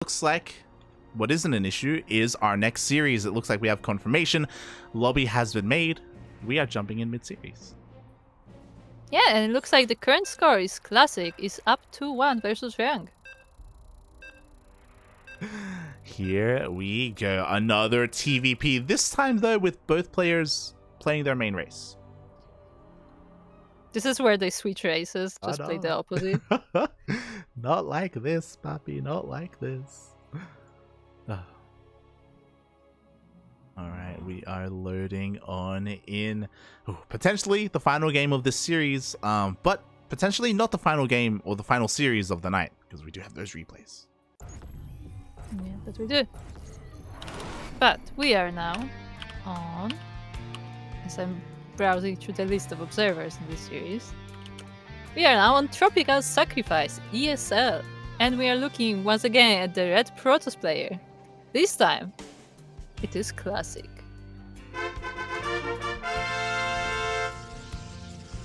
looks like what isn't an issue is our next series. It looks like we have confirmation. Lobby has been made. We are jumping in mid-series. Yeah, and it looks like the current score is Classic is up 2-1 versus Ryung. Here we go. Another TvP. This time, though, with both players playing their main race. This is where they switch races, just play the opposite. Not like this, Papi. Not like this. Alright, we are loading on in potentially the final game of this series, but potentially not the final game or the final series of the night, because we do have those replays. Yeah, that we do. But we are now on, as I'm browsing through the list of observers in this series, we are now on Tropical Sacrifice, ESL, and we are looking once again at the Red Protoss player. This time, it is Classic.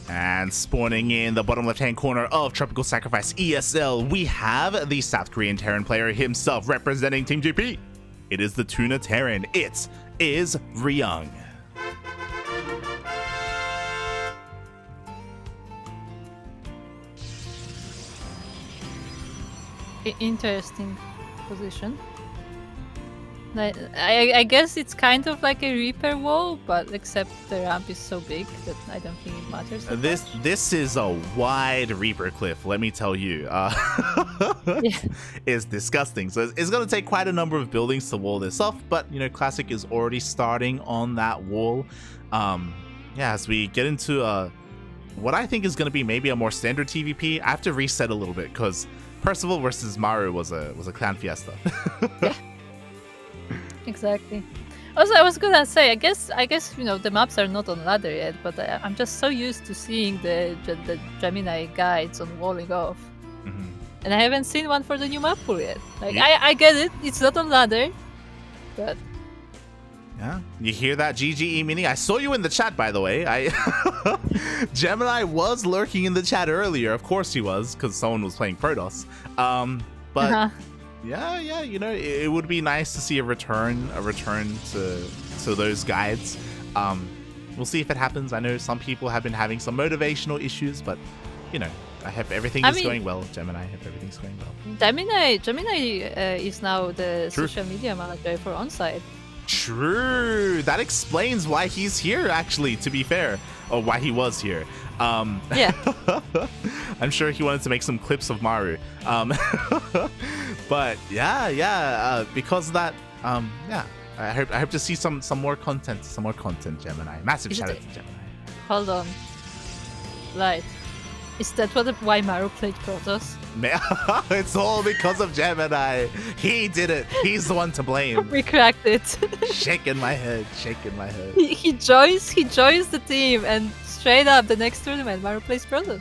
And spawning in the bottom left-hand corner of Tropical Sacrifice ESL, we have the South Korean Terran player himself representing Team GP. It is the Tuna Terran. It is Ryung. Interesting position. I guess it's kind of like a Reaper wall, but except the ramp is so big that I don't think it matters. This is a wide Reaper cliff, let me tell you. Yeah. It's disgusting. So it's going to take quite a number of buildings to wall this off, but you know, Classic is already starting on that wall. Yeah, as we get into what I think is going to be maybe a more standard TvP, I have to reset a little bit because Percival versus Maru was a clan fiesta. Yeah. Exactly. Also, I was gonna say, I guess you know the maps are not on ladder yet, but I'm just so used to seeing the Gemini guides on walling off, and I haven't seen one for the new map pool yet. Like I get it, it's not on ladder, but yeah, you hear that, GGE Mini? I saw you in the chat, by the way. Gemini was lurking in the chat earlier. Of course he was, because someone was playing Protoss. But. Yeah, you know, it would be nice to see a return to those guides. We'll see if it happens. I know some people have been having some motivational issues, but you know, I hope everything is going well. Gemini, I hope everything's going well. Gemini is now the social media manager for Onside. True. That explains why he's here, actually, to be fair, or why he was here. Yeah. I'm sure he wanted to make some clips of Maru. But yeah, because of that, yeah, I hope to see some more content, Gemini. Massive shout out to Gemini. Hold on. Right. Is that why Maru played Protoss? It's all because of Gemini. He did it. He's the one to blame. We cracked it. Shaking my head. He joins the team, and straight up the next tournament, Maru plays Protoss.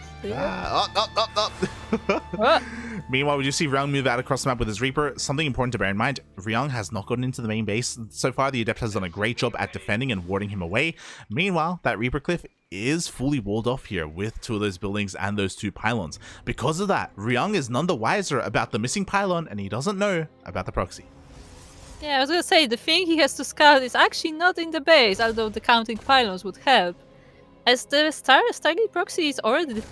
Meanwhile, we do see Ryung move out across the map with his Reaper. Something important to bear in mind, Ryung has not gotten into the main base. So far, the Adept has done a great job at defending and warding him away. Meanwhile, that Reaper cliff is fully walled off here with two of those buildings and those two pylons. Because of that, Ryung is none the wiser about the missing pylon, and he doesn't know about the proxy. Yeah, I was gonna say, the thing he has to scout is actually not in the base, although the counting pylons would help, as the Stargate proxy is already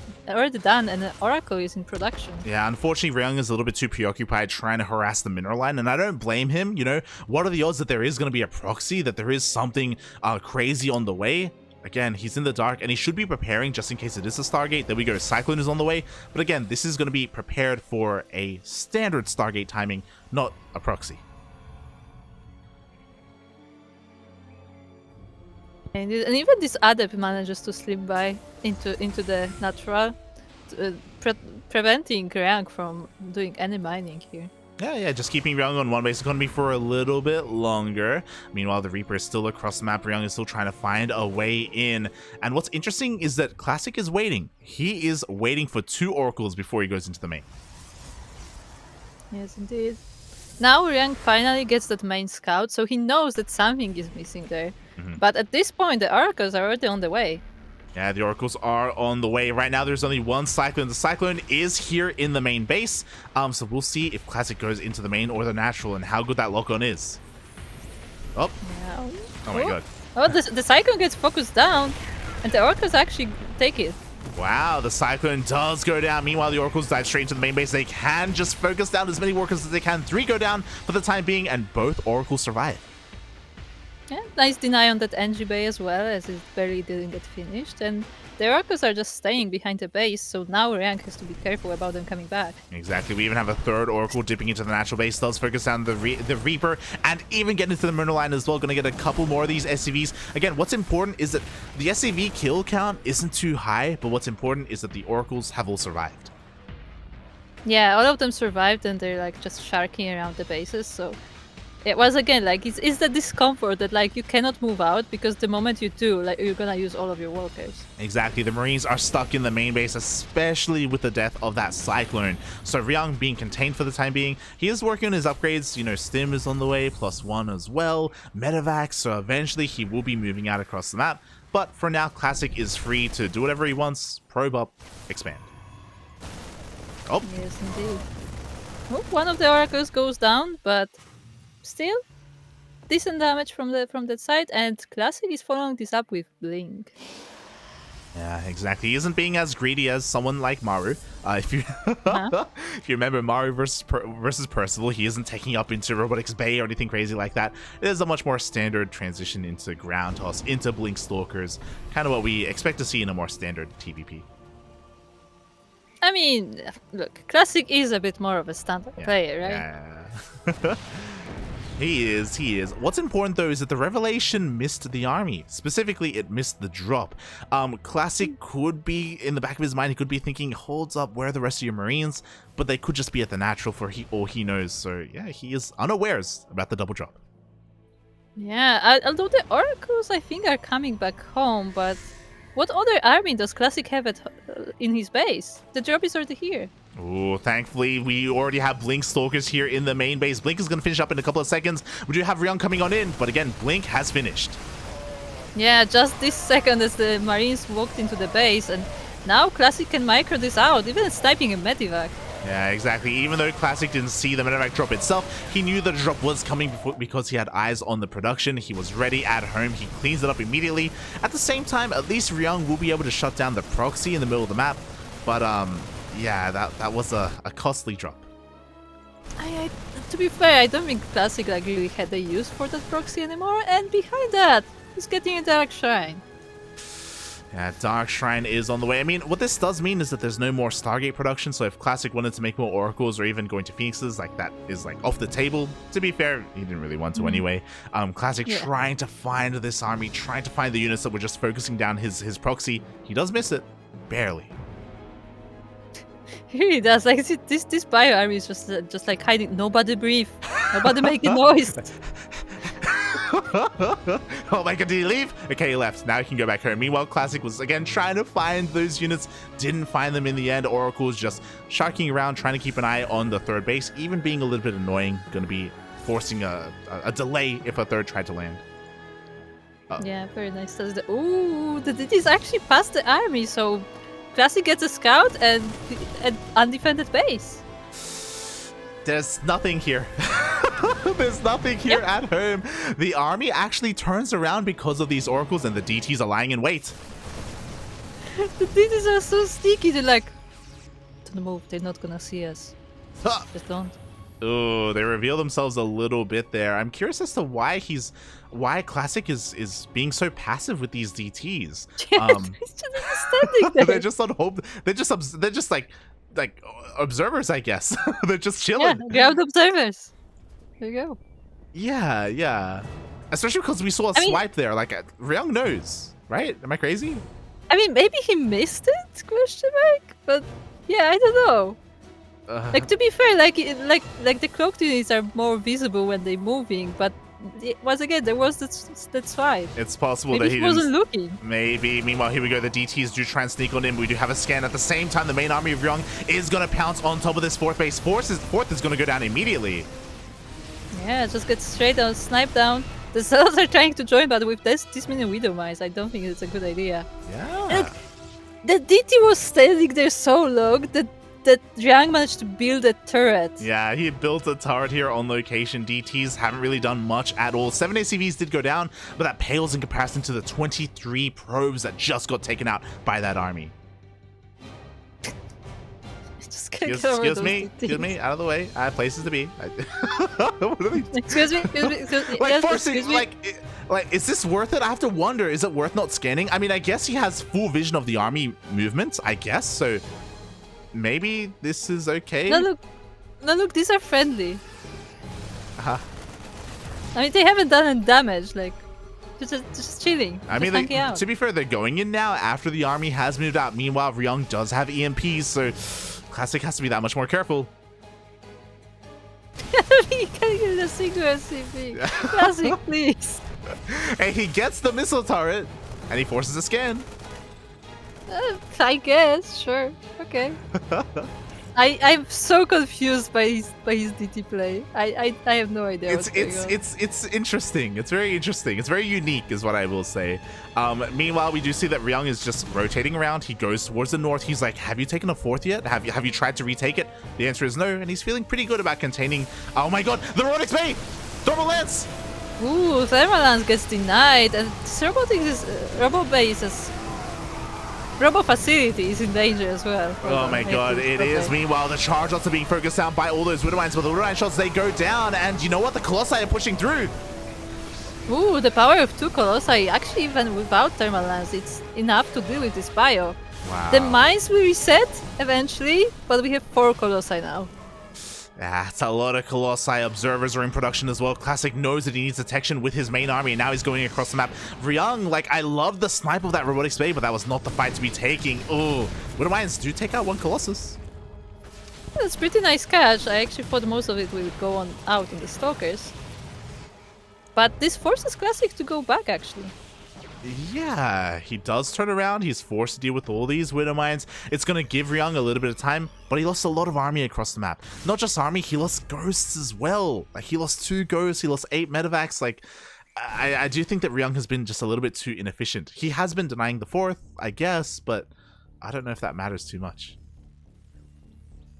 done and the Oracle is in production. Yeah, unfortunately, Ryung is a little bit too preoccupied trying to harass the mineral line, and I don't blame him. You know, what are the odds that there is going to be a proxy, that there is something crazy on the way? Again, he's in the dark, and he should be preparing just in case it is a Stargate. There we go, Cyclone is on the way. But again, this is going to be prepared for a standard Stargate timing, not a proxy. And even this Adept manages to slip by into the natural, preventing Ryung from doing any mining here. Yeah, just keeping Ryung on one base economy for a little bit longer. Meanwhile, the Reaper is still across the map. Ryung is still trying to find a way in. And what's interesting is that Classic is waiting. He is waiting for 2 Oracles before he goes into the main. Yes, indeed. Now Ryung finally gets that main scout, so he knows that something is missing there. But at this point, the Oracles are already on the way. Yeah, the Oracles are on the way. Right now, there's only one Cyclone. The Cyclone is here in the main base. So we'll see if Classic goes into the main or the natural and how good that lock-on is. Oh. Yeah. Oh my god. Oh, the Cyclone gets focused down, and the Oracles actually take it. Wow, the Cyclone does go down. Meanwhile, the Oracles dive straight into the main base. They can just focus down as many workers as they can. 3 go down for the time being, and both Oracles survive. Yeah, nice deny on that NG bay as well, as it barely didn't get finished. And the Oracles are just staying behind the base, so now Ryung has to be careful about them coming back. Exactly. We even have a third Oracle dipping into the natural base. Does focus down the Reaper and even get into the Myrna line as well. Going to get a couple more of these SCVs. Again, what's important is that the SCV kill count isn't too high, but what's important is that the Oracles have all survived. Yeah, all of them survived, and they're like just sharking around the bases, so... It was again like it's the discomfort that like you cannot move out because the moment you do, like you're gonna use all of your workers. Exactly, the Marines are stuck in the main base, especially with the death of that Cyclone. So Ryung being contained for the time being, he is working on his upgrades. You know, Stim is on the way, +1 as well, Medivac. So eventually he will be moving out across the map. But for now, Classic is free to do whatever he wants, probe up, expand. Oh, Yes, indeed. Oh, one of the Oracles goes down, but. Still, decent damage from that side, and Classic is following this up with Blink. yeah, exactly. He isn't being as greedy as someone like Maru. If you if you remember Maru versus Percival, he isn't taking up into Robotics Bay or anything crazy like that. It is a much more standard transition into Ground Toss, into Blink Stalkers, kind of what we expect to see in a more standard TvP. I mean, look, Classic is a bit more of a standard player, right? Yeah. He is. What's important, though, is that the Revelation missed the army. Specifically, it missed the drop. Classic could be, in the back of his mind, he could be thinking, holds up, where are the rest of your Marines? But they could just be at the natural for all he knows. So, yeah, he is unawares about the double drop. Yeah, although the Oracles, I think, are coming back home, but what other army does Classic have in his base? The drop is already here. Oh, thankfully, we already have Blink Stalkers here in the main base. Blink is going to finish up in a couple of seconds. We do have Ryung coming on in, but again, Blink has finished. Yeah, just this second as the Marines walked into the base, and now Classic can micro this out, even sniping a Medivac. Yeah, exactly. Even though Classic didn't see the Medivac drop itself, he knew the drop was coming because he had eyes on the production. He was ready at home. He cleans it up immediately. At the same time, at least Ryung will be able to shut down the proxy in the middle of the map. But, yeah, that was a costly drop. To be fair, I don't think Classic like really had a use for that proxy anymore, and behind that, he's getting a Dark Shrine. Yeah, Dark Shrine is on the way. I mean, what this does mean is that there's no more Stargate production, so if Classic wanted to make more Oracles or even going to Phoenixes, like that is like off the table. To be fair, he didn't really want to anyway. Classic trying to find this army, trying to find the units that were just focusing down his proxy. He does miss it, barely. He really does. Like this bio army is just like hiding. Nobody breathe. Nobody make a noise. Oh my god, did he leave? Okay, he left. Now he can go back home. Meanwhile, Classic was again trying to find those units. Didn't find them in the end. Oracle's just sharking around, trying to keep an eye on the third base. Even being a little bit annoying. Going to be forcing a delay if a third tried to land. Yeah, very nice. Ooh, it is actually past the army, so Classic gets a scout and an undefended base. There's nothing here. There's nothing here at home. The army actually turns around because of these Oracles, and the DTs are lying in wait. The DTs are so sneaky. They're like, don't move. They're not gonna see us. Just don't. Oh, they reveal themselves a little bit there. I'm curious as to why Classic is being so passive with these DTs. He's just standing there. They're just on hope. They're just like observers, I guess. They're just chilling. Yeah, ground observers. There you go. Yeah. Especially because we saw a swipe there. Like, Ryung knows, right? Am I crazy? I mean, maybe he missed it? Question mark. But yeah, I don't know. Like, to be fair, like the cloaked units are more visible when they're moving, but once again, there was that swipe. It's possible maybe that he wasn't looking. Maybe. Meanwhile, here we go. The DTs do try and sneak on in. We do have a scan. At the same time, the main army of Ryung is going to pounce on top of this fourth base. Fourth is going to go down immediately. Yeah, just get straight down, snipe down. The cells are trying to join, but with this many Widow Mines, I don't think it's a good idea. Yeah. Look, the DT was standing there so long that Ryung managed to build a turret. Yeah, he built a turret here on location. DTs haven't really done much at all. 7 ACVs did go down, but that pales in comparison to the 23 probes that just got taken out by that army. Excuse me, out of the way. I have places to be. What are they? Excuse me. Like Yes, forcing, excuse me. like, is this worth it? I have to wonder, is it worth not scanning? I mean, I guess he has full vision of the army movements, I guess, so maybe this is okay. No, look, these are friendly. Uh-huh. I mean, they haven't done any damage, like, just chilling. I mean, hanging out. to be fair, they're going in now after the army has moved out. Meanwhile, Ryung does have EMPs, so Classic has to be that much more careful. He can't get a single SCP. Classic, please. And he gets the missile turret, and he forces a scan. I guess, sure, okay. I'm so confused by his DT play. I have no idea. It's interesting. It's very interesting. It's very unique, is what I will say. Meanwhile, we do see that Ryung is just rotating around. He goes towards the north. He's like, "Have you taken a fourth yet? Have you tried to retake it?" The answer is no, and he's feeling pretty good about containing. Oh my God, the robotics bay, thermal lance. Ooh, thermal lance gets denied, and this robo base is. Robo facility is in danger as well. Oh my God, it is. Meanwhile, the charge shots are being focused down by all those Widow Mines, but the Widow Mine shots, they go down, and you know what? The Colossi are pushing through. Ooh, the power of 2 Colossi. Actually, even without thermal lance, it's enough to deal with this bio. Wow. The mines will reset eventually, but we have 4 Colossi now. That's a lot of Colossi. Observers are in production as well. Classic knows that he needs detection with his main army, and now he's going across the map. Ryung, like, I love the snipe of that robotic spade, but that was not the fight to be taking. Oh, Widow Mines do take out 1 Colossus. That's pretty nice catch. I actually thought most of it will go on out in the Stalkers. But this forces Classic to go back, actually. Yeah, he does turn around. He's forced to deal with all these Widow Mines. It's going to give Ryung a little bit of time, but he lost a lot of army across the map. Not just army, he lost ghosts as well. Like, he lost 2 ghosts, he lost 8 medevacs. Like, I do think that Ryung has been just a little bit too inefficient. He has been denying the 4th, I guess, but I don't know if that matters too much.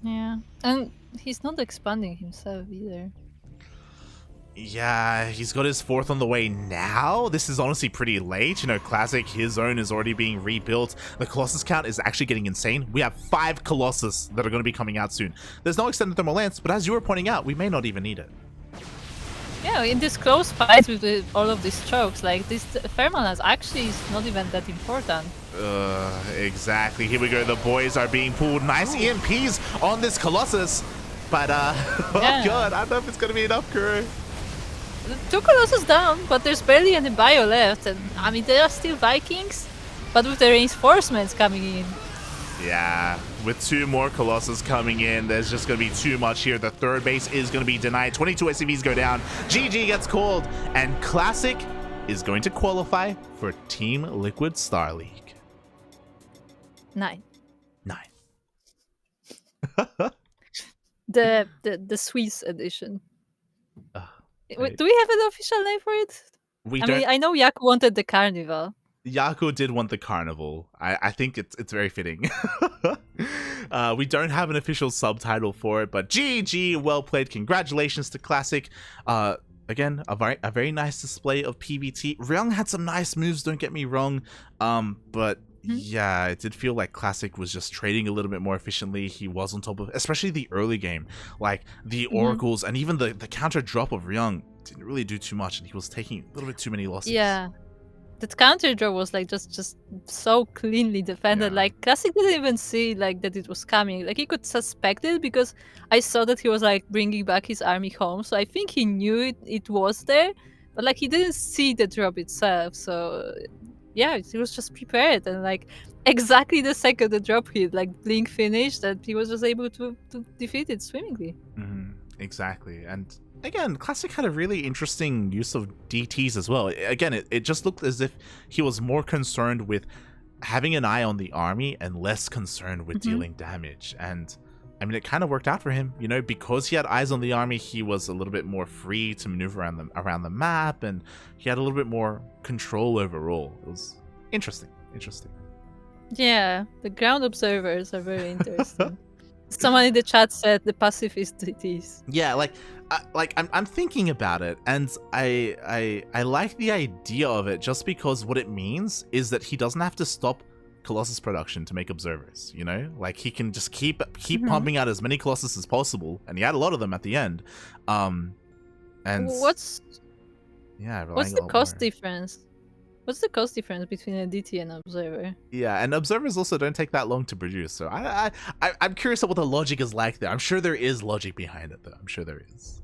Yeah, and he's not expanding himself either. Yeah, he's got his 4th on the way now. This is honestly pretty late. You know, Classic, his zone is already being rebuilt. The Colossus count is actually getting insane. We have 5 Colossus that are going to be coming out soon. There's no extended thermal lance, but as you were pointing out, we may not even need it. Yeah, in this close fight with all of these chokes, like, this thermal lance actually is not even that important. Exactly. Here we go. The boys are being pulled. Nice EMPs on this Colossus. But, Yeah. Oh God, I don't know if it's going to be enough, Kuro. 2 Colossus down, but there's barely any bio left, and I mean there are still Vikings, but with the reinforcements coming in. Yeah, with 2 more Colossus coming in, there's just going to be too much here. The 3rd base is going to be denied. 22 SCVs go down. GG gets called, and Classic is going to qualify for TeamLiquid StarLeague. 9. 9. The Swiss edition. Do we have an official name for it? We I don't. mean, I know Yak wanted the carnival. Yaku did want the carnival. I think it's very fitting. We don't have an official subtitle for it, but GG, well played. Congratulations to Classic. Again, a very nice display of PvT. Ryung had some nice moves, don't get me wrong. But yeah, it did feel like Classic was just trading a little bit more efficiently. He was on top of, especially the early game, like the oracles and even the counter drop of Ryung didn't really do too much, and he was taking a little bit too many losses. Yeah, that counter draw was like just so cleanly defended. Yeah. Like Classic didn't even see like that it was coming. Like he could suspect it because I saw that he was like bringing back his army home, so I think he knew it was there, but like he didn't see the drop itself. So yeah, he was just prepared, and like exactly the second the drop hit, like Blink finished, that he was just able to defeat it swimmingly. Exactly. And again, Classic had a really interesting use of DTs as well. Again, it just looked as if he was more concerned with having an eye on the army and less concerned with dealing damage. And I mean, it kind of worked out for him, you know, because he had eyes on the army. He was a little bit more free to maneuver around the map, and he had a little bit more control overall. It was interesting. Yeah, the ground observers are very interesting. Someone in the chat said the pacifist it is. Yeah, I'm thinking about it, and I like the idea of it just because what it means is that he doesn't have to stop Colossus production to make observers, you know? Like, he can just keep pumping out as many Colossus as possible, and he had a lot of them at the end. And what's the cost difference? What's the cost difference between a DT and an observer? Yeah, and observers also don't take that long to produce, so I'm curious at what the logic is like there. I'm sure there is logic behind it, though. I'm sure there is.